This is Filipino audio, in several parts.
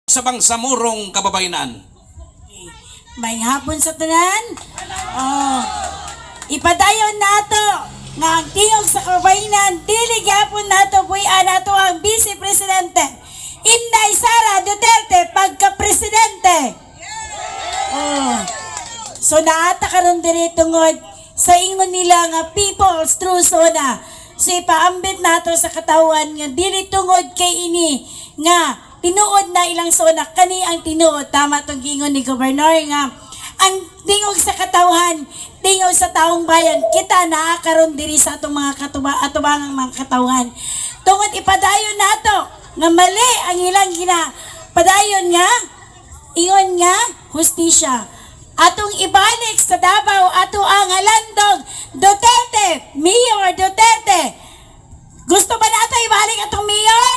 sa bangsamurong kababayenan. May hapon sa tanan. Ipadayon nato nga ang tingog sa kababayenan dili gyapon nato buy-an nato ang Vice Presidente Inday Sara Duterte pagka-presidente. So naata karon diri tungod sa ingon nila nga people's true sona. So ipaambit nato sa katawan nga dili tungod kay ini nga tinuod na ilang sona kani ang tinuod. Tama tong gingon ni Gobernador nga ang tingog sa katawhan, tingog sa taong bayan, kita naa karon diri sa atong mga atubangang mga katawhan. Tungod ipadayon nato nga mali ang ilang padayon nga ingon nga hustisya. Atong ibalik sa Davao ato ang Alandog Duterte, Mayor Duterte. Gusto ba nato ibalik atong mayor?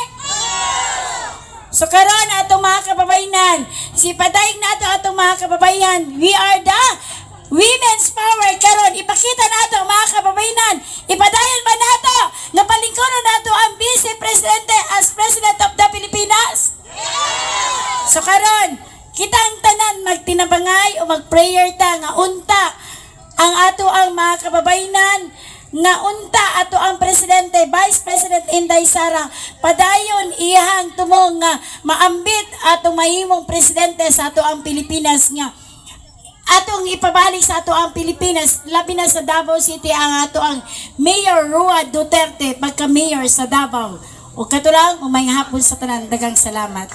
So karon atong mga kababayan, sipadayon nato atong mga kababayan, we are the women's power karon. Ipakita nato mga kababayan, ipadayon ba nato nga palingkuron nato ang Vice Presidente as President of the Pilipinas? So karon kitang tanan magtinabangay o magprayer ta nga unta ang ato ang mga kababayan nga unta ato ang Presidente, Vice President Inday Sara padayon iyang tumong nga maambit atong mahimong presidente sa ato ang Pilipinas nga atong ipabalik sa ato ang Pilipinas, labi na sa Davao City ang ato ang Mayor Rua Duterte pagka-mayor sa Davao. O katulang umay hapon sa tanan, dagang salamat.